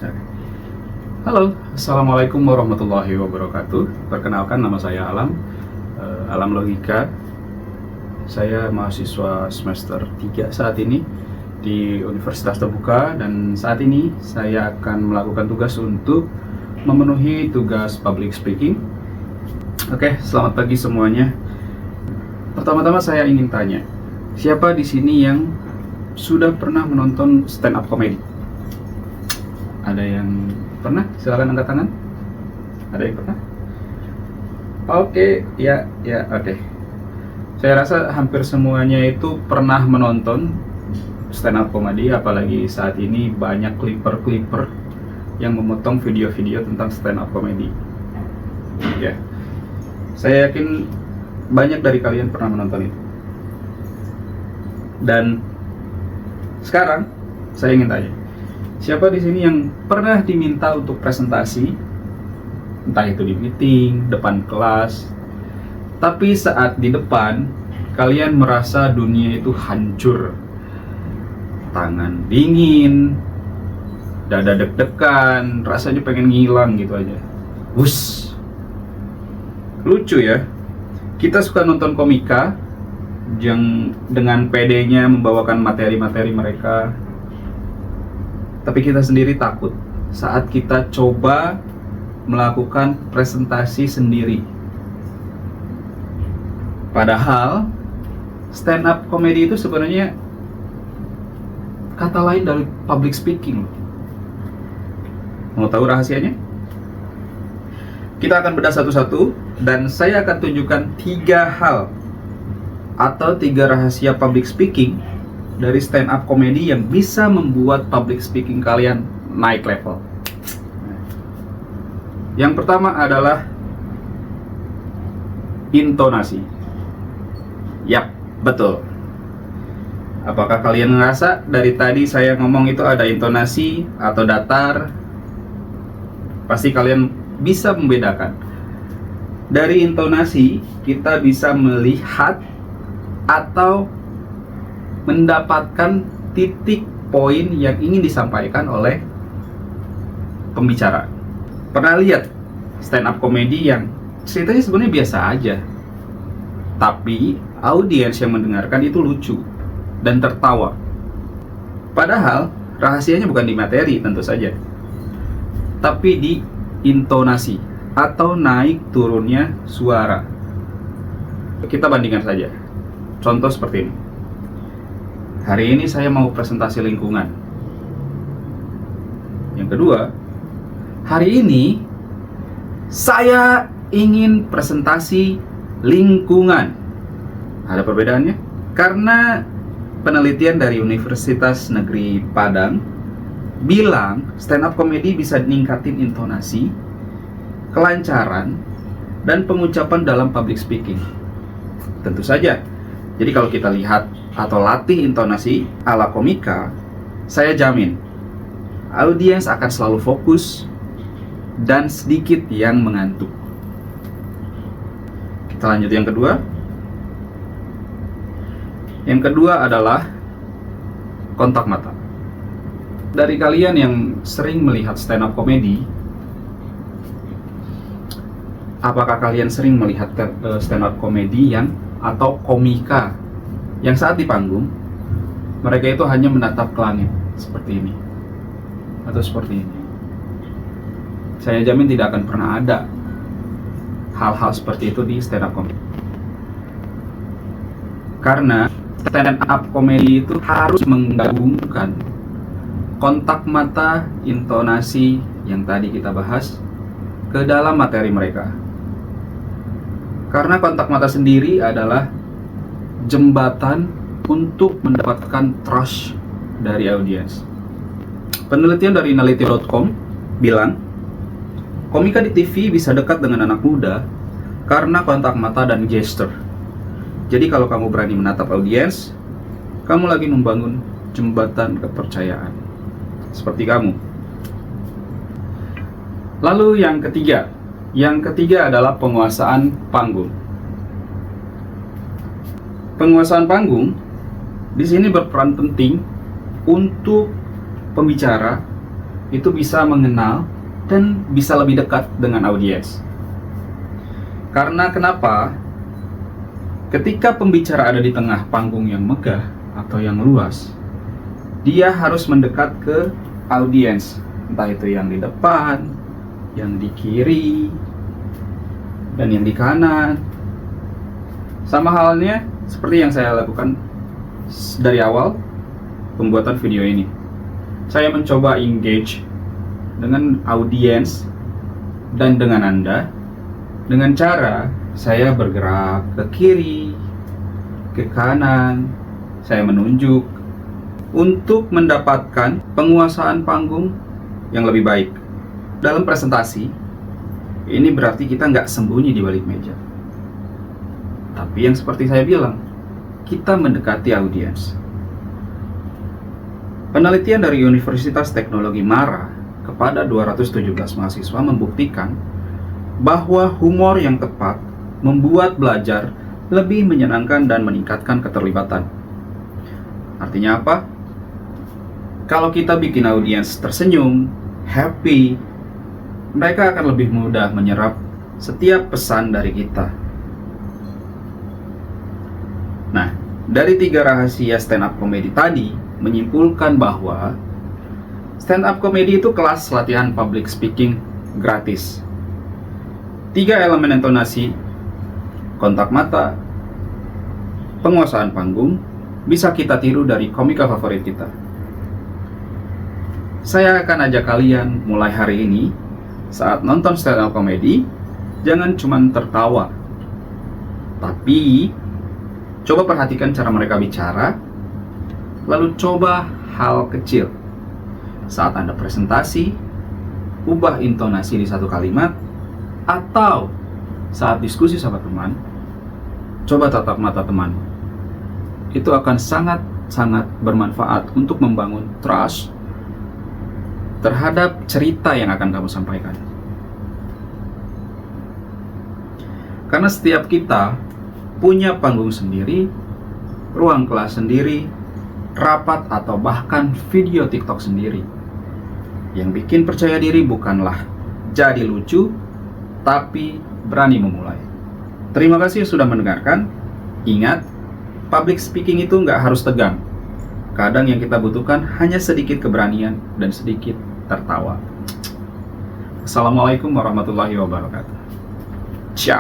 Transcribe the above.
Oke. Halo, Assalamualaikum warahmatullahi wabarakatuh. Perkenalkan, nama saya Alam, Alam Logika. Saya mahasiswa semester 3 saat ini di Universitas Terbuka, dan saat ini saya akan melakukan tugas untuk memenuhi tugas public speaking. Oke, selamat pagi semuanya. Pertama-tama saya ingin tanya, siapa di sini yang sudah pernah menonton stand up comedy? Ada yang pernah? Silakan angkat tangan. Ada yang pernah? Oke, oke. Saya rasa hampir semuanya itu pernah menonton stand up comedy, apalagi saat ini banyak clipper yang memotong video-video tentang stand up comedy. Ya, saya yakin banyak dari kalian pernah menonton itu. Dan sekarang saya ingin tanya, siapa di sini yang pernah diminta untuk presentasi, entah itu di meeting, depan kelas, tapi saat di depan, kalian merasa dunia itu hancur, tangan dingin, dada deg-degan, rasanya pengen ngilang gitu aja. Wuss, lucu ya, kita suka nonton komika yang dengan PD-nya membawakan materi-materi mereka, tapi kita sendiri takut saat kita coba melakukan presentasi sendiri. Padahal stand up comedy itu sebenarnya kata lain dari public speaking. Mau tahu rahasianya? Kita akan bedah satu-satu, dan saya akan tunjukkan 3 hal atau 3 rahasia public speaking dari stand up comedy yang bisa membuat public speaking kalian naik level. Yang pertama adalah intonasi. Yap, betul. Apakah kalian ngerasa dari tadi saya ngomong itu ada intonasi atau datar? Pasti kalian bisa membedakan. Dari intonasi kita bisa melihat atau mendapatkan titik poin yang ingin disampaikan oleh pembicara. Pernah lihat stand up comedy yang ceritanya sebenarnya biasa aja, tapi audiens yang mendengarkan itu lucu dan tertawa. Padahal rahasianya bukan di materi tentu saja, tapi di intonasi atau naik turunnya suara. Kita bandingkan saja. Contoh seperti ini. Hari ini saya mau presentasi lingkungan. Yang kedua, hari ini saya ingin presentasi lingkungan. Ada perbedaannya? Karena penelitian dari Universitas Negeri Padang bilang stand up comedy bisa ningkatin intonasi, kelancaran, dan pengucapan dalam public speaking. Tentu saja. Jadi kalau kita lihat atau latih intonasi ala komika, saya jamin audiens akan selalu fokus dan sedikit yang mengantuk. Kita lanjut yang kedua. Yang kedua adalah kontak mata. Dari kalian yang sering melihat stand up comedy, apakah kalian sering melihat stand up comedy yang atau komika yang saat di panggung mereka itu hanya menatap ke langit seperti ini atau seperti ini? Saya jamin tidak akan pernah ada hal-hal seperti itu di stand up comedy. Karena stand up comedy itu harus menggabungkan kontak mata, intonasi yang tadi kita bahas ke dalam materi mereka. Karena kontak mata sendiri adalah jembatan untuk mendapatkan trust dari audiens. Penelitian dari naliti.com bilang, komika di TV bisa dekat dengan anak muda karena kontak mata dan gesture. Jadi kalau kamu berani menatap audiens, kamu lagi membangun jembatan kepercayaan. Seperti kamu. Lalu yang ketiga. Yang ketiga adalah penguasaan panggung. Penguasaan panggung di sini berperan penting untuk pembicara itu bisa mengenal dan bisa lebih dekat dengan audiens. Karena kenapa? Ketika pembicara ada di tengah panggung yang megah atau yang luas, dia harus mendekat ke audiens, entah itu yang di depan, yang di kiri, dan yang di kanan. Sama halnya seperti yang saya lakukan dari awal pembuatan video ini. Saya mencoba engage dengan audiens dan dengan Anda dengan cara saya bergerak ke kiri, ke kanan, saya menunjuk untuk mendapatkan penguasaan panggung yang lebih baik. Dalam presentasi, ini berarti kita nggak sembunyi di balik meja. Tapi yang seperti saya bilang, kita mendekati audiens. Penelitian dari Universitas Teknologi Mara kepada 217 mahasiswa membuktikan bahwa humor yang tepat membuat belajar lebih menyenangkan dan meningkatkan keterlibatan. Artinya apa? Kalau kita bikin audiens tersenyum, happy, mereka akan lebih mudah menyerap setiap pesan dari kita. Nah, dari 3 rahasia stand up comedy tadi menyimpulkan bahwa stand up comedy itu kelas latihan public speaking gratis. 3 elemen intonasi, kontak mata, penguasaan panggung, bisa kita tiru dari komika favorit kita. Saya akan ajak kalian mulai hari ini, saat nonton stand up comedy, jangan cuma tertawa, tapi coba perhatikan cara mereka bicara, lalu coba hal kecil. Saat Anda presentasi, ubah intonasi di satu kalimat, atau saat diskusi sama teman, coba tatap mata teman. Itu akan sangat-sangat bermanfaat untuk membangun trust terhadap cerita yang akan kamu sampaikan. Karena setiap kita punya panggung sendiri, ruang kelas sendiri, rapat atau bahkan video TikTok sendiri. Yang bikin percaya diri bukanlah jadi lucu, tapi berani memulai. Terima kasih sudah mendengarkan. Ingat, public speaking itu nggak harus tegang. Kadang yang kita butuhkan hanya sedikit keberanian dan sedikit tertawa. Assalamualaikum warahmatullahi wabarakatuh. Ciao.